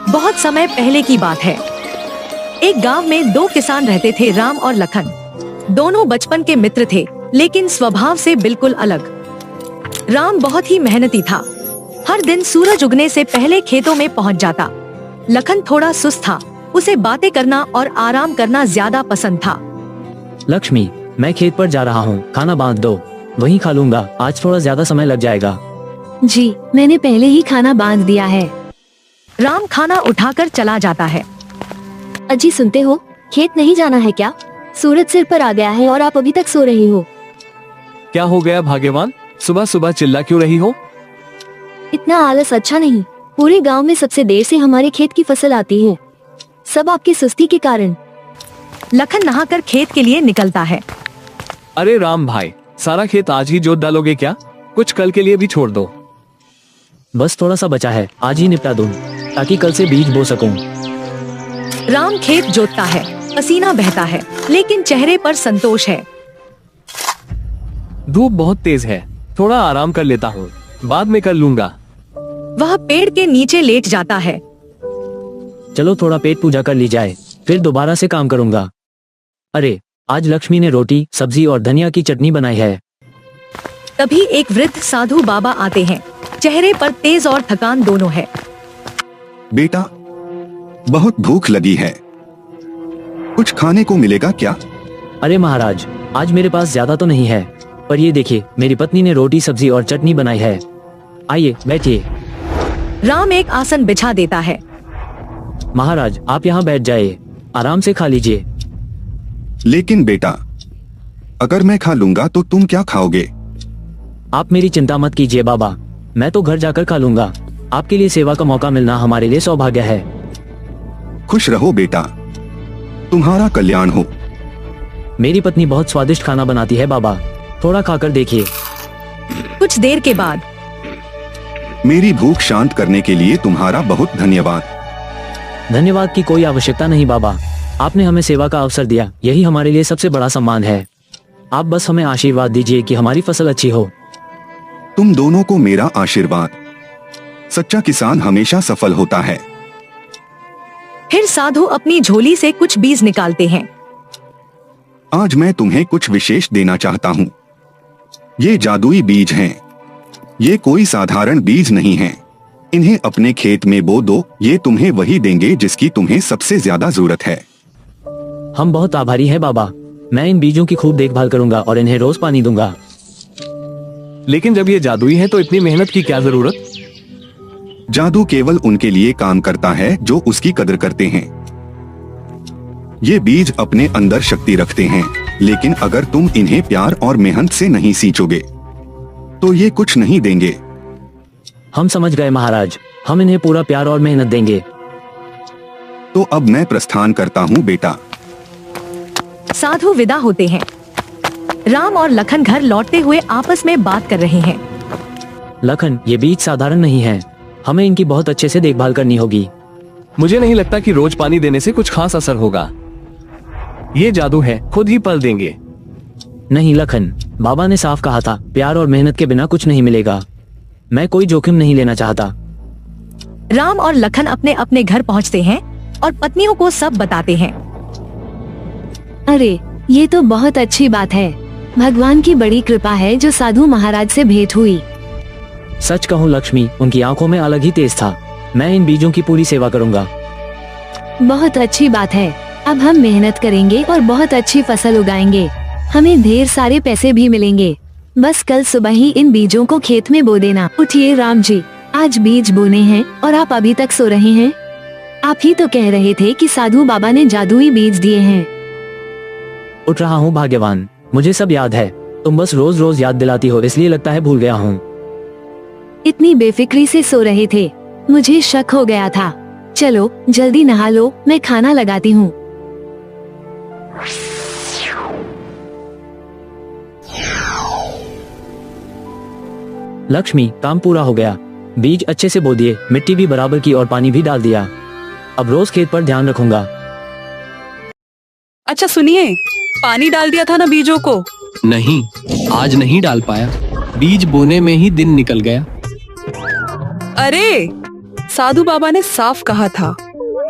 बहुत समय पहले की बात है। एक गांव में दो किसान रहते थे, राम और लखन। दोनों बचपन के मित्र थे, लेकिन स्वभाव से बिल्कुल अलग। राम बहुत ही मेहनती था। हर दिन सूरज उगने से पहले खेतों में पहुंच जाता। लखन थोड़ा सुस्त था। उसे बातें करना और आराम करना ज्यादा पसंद था। लक्ष्मी, मैं खेत पर जा रहा हूँ, खाना बांध दो, वहीं खा लूंगा, आज थोड़ा ज्यादा समय लग जाएगा। जी, मैंने पहले ही खाना बांध दिया है। राम खाना उठाकर चला जाता है। अजी सुनते हो, खेत नहीं जाना है क्या? सूरज सिर पर आ गया है और आप अभी तक सो रही हो। क्या हो गया भाग्यवान, सुबह सुबह चिल्ला क्यों रही हो? इतना आलस अच्छा नहीं। पूरे गांव में सबसे देर से हमारे खेत की फसल आती है, सब आपकी सुस्ती के कारण। लखन नहाकर खेत के लिए निकलता है। अरे राम भाई, सारा खेत आज ही जोत डालोगे क्या? कुछ कल के लिए भी छोड़ दो। बस थोड़ा सा बचा है, आज ही निपटा दूं, ताकि कल से बीज बो सकूं। राम खेत जोतता है, पसीना बहता है, लेकिन चेहरे पर संतोष है। धूप बहुत तेज है, थोड़ा आराम कर लेता हूँ, बाद में कर लूंगा। वह पेड़ के नीचे लेट जाता है। चलो थोड़ा पेट पूजा कर ली जाए, फिर दोबारा से काम करूंगा। अरे, आज लक्ष्मी ने रोटी, सब्जी और धनिया की चटनी बनाई है। तभी एक वृद्ध साधु बाबा आते हैं। चेहरे पर तेज और थकान दोनों है। बेटा, बहुत भूख लगी है, कुछ खाने को मिलेगा क्या? अरे महाराज, आज मेरे पास ज्यादा तो नहीं है, पर ये देखिए, मेरी पत्नी ने रोटी, सब्जी और चटनी बनाई है। आइए बैठिए। राम एक आसन बिछा देता है। महाराज, आप यहाँ बैठ जाइए, आराम से खा लीजिए। लेकिन बेटा, अगर मैं खा लूंगा तो तुम क्या खाओगे? आप मेरी चिंता मत कीजिए बाबा, मैं तो घर जाकर खा लूंगा। आपके लिए सेवा का मौका मिलना हमारे लिए सौभाग्य है। खुश रहो बेटा, तुम्हारा कल्याण हो। मेरी पत्नी बहुत स्वादिष्ट खाना बनाती है बाबा, थोड़ा खाकर देखिए। कुछ देर के बाद मेरी भूख शांत करने के लिए तुम्हारा बहुत धन्यवाद। धन्यवाद की कोई आवश्यकता नहीं बाबा, आपने हमें सेवा का अवसर दिया, यही हमारे लिए सबसे बड़ा सम्मान है। आप बस हमें आशीर्वाद दीजिए कि हमारी फसल अच्छी हो। तुम दोनों को मेरा आशीर्वाद। सच्चा किसान हमेशा सफल होता है। फिर साधु अपनी झोली से कुछ बीज निकालते हैं। आज मैं तुम्हें कुछ विशेष देना चाहता हूँ। ये जादुई बीज हैं। ये कोई साधारण बीज नहीं हैं। इन्हें अपने खेत में बो दो, ये तुम्हें वही देंगे जिसकी तुम्हें सबसे ज्यादा जरूरत है। हम बहुत आभारी हैं बाबा, मैं इन बीजों की खूब देखभाल करूंगा और इन्हें रोज पानी दूंगा। लेकिन जब ये जादुई है तो इतनी मेहनत की क्या जरूरत? जादू केवल उनके लिए काम करता है जो उसकी कदर करते हैं। ये बीज अपने अंदर शक्ति रखते हैं, लेकिन अगर तुम इन्हें प्यार और मेहनत से नहीं सींचोगे तो ये कुछ नहीं देंगे। हम समझ गए महाराज, हम इन्हें पूरा प्यार और मेहनत देंगे। तो अब मैं प्रस्थान करता हूँ बेटा। साधु विदा होते हैं। राम और लखन घर लौटते हुए आपस में बात कर रहे हैं। लखन, ये बीज साधारण नहीं है, हमें इनकी बहुत अच्छे से देखभाल करनी होगी। मुझे नहीं लगता कि रोज पानी देने से कुछ खास असर होगा। ये जादू है, खुद ही पल देंगे। नहीं लखन, बाबा ने साफ कहा था, प्यार और मेहनत के बिना कुछ नहीं मिलेगा। मैं कोई जोखिम नहीं लेना चाहता। राम और लखन अपने अपने घर पहुंचते हैं और पत्नियों को सब बताते हैं। अरे, ये तो बहुत अच्छी बात है। भगवान की बड़ी कृपा है जो साधु महाराज से भेंट हुई। सच कहूँ लक्ष्मी, उनकी आंखों में अलग ही तेज था। मैं इन बीजों की पूरी सेवा करूंगा। बहुत अच्छी बात है। अब हम मेहनत करेंगे और बहुत अच्छी फसल उगाएंगे। हमें ढेर सारे पैसे भी मिलेंगे। बस कल सुबह ही इन बीजों को खेत में बो देना। उठिए राम जी, आज बीज बोने हैं और आप अभी तक सो रहे हैं। आप ही तो कह रहे थे कि साधु बाबा ने जादुई बीज दिए हैं। उठ रहा हूँ भाग्यवान, मुझे सब याद है। तुम बस रोज रोज याद दिलाती हो, इसलिए लगता है भूल गया हूँ। इतनी बेफिक्री से सो रहे थे, मुझे शक हो गया था। चलो जल्दी नहा लो, मैं खाना लगाती हूँ। लक्ष्मी, काम पूरा हो गया। बीज अच्छे से बो दिए, मिट्टी भी बराबर की और पानी भी डाल दिया। अब रोज खेत पर ध्यान रखूंगा। अच्छा सुनिए, पानी डाल दिया था ना बीजों को? नहीं, आज नहीं डाल पाया। बीज बोने में ही दिन निकल गया। अरे, साधु बाबा ने साफ कहा था,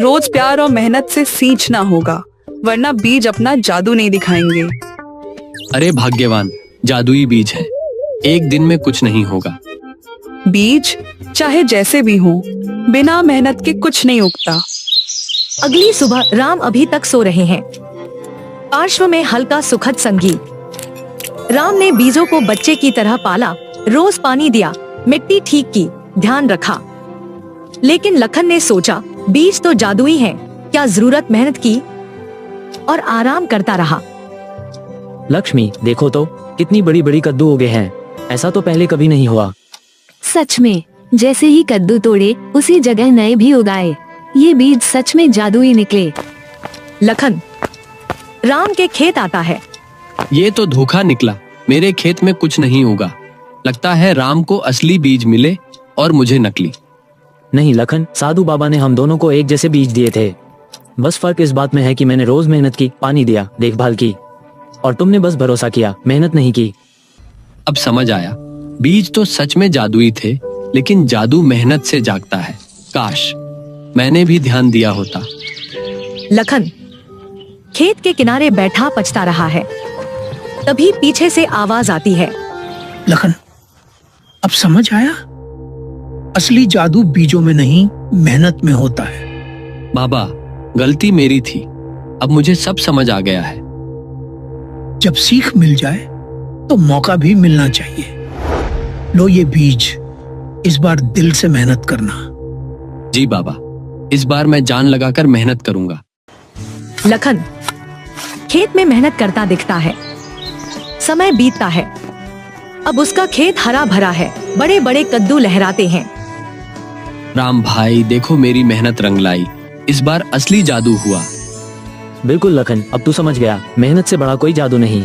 रोज प्यार और मेहनत से सींचना होगा, वरना बीज अपना जादू नहीं दिखाएंगे। अरे भाग्यवान, जादुई बीज है, एक दिन में कुछ नहीं होगा। बीज चाहे जैसे भी हो, बिना मेहनत के कुछ नहीं उगता। अगली सुबह राम अभी तक सो रहे हैं। पार्श्व में हल्का सुखद संगीत। राम ने बीजों को बच्चे की तरह पाला, रोज पानी दिया, मिट्टी ठीक की, ध्यान रखा। लेकिन लखन ने सोचा, बीज तो जादुई हैं, क्या जरूरत मेहनत की, और आराम करता रहा। लक्ष्मी देखो तो कितनी बड़ी बड़ी कद्दू उगे हैं, ऐसा तो पहले कभी नहीं हुआ। सच में, जैसे ही कद्दू तोड़े उसी जगह नए भी उगाए। ये बीज सच में जादुई निकले। लखन राम के खेत आता है। ये तो धोखा निकला, मेरे खेत में कुछ नहीं उगा। लगता है राम को असली बीज मिले और मुझे नकली। नहीं लखन, साधु बाबा ने हम दोनों को एक जैसे बीज दिए थे। बस फर्क इस बात में है कि मैंने रोज मेहनत की, पानी दिया, देखभाल की, और तुमने बस भरोसा किया, मेहनत नहीं की। अब समझ आया, बीज तो सच में जादुई थे, लेकिन जादू मेहनत से जागता है। काश मैंने भी ध्यान दिया होता। लखन खेत के किनारे बैठा पछता रहा है। तभी पीछे से आवाज आती है। लखन, अब समझ आया, असली जादू बीजों में नहीं मेहनत में होता है। बाबा, गलती मेरी थी, अब मुझे सब समझ आ गया है। जब सीख मिल जाए तो मौका भी मिलना चाहिए। लो ये बीज, इस बार दिल से मेहनत करना। जी बाबा, इस बार मैं जान लगाकर मेहनत करूंगा। लखन खेत में मेहनत करता दिखता है। समय बीतता है। अब उसका खेत हरा भरा है, बड़े बड़े कद्दू लहराते हैं। राम भाई देखो, मेरी मेहनत रंग लाई, इस बार असली जादू हुआ। बिल्कुल लखन, अब तू समझ गया, मेहनत से बड़ा कोई जादू नहीं।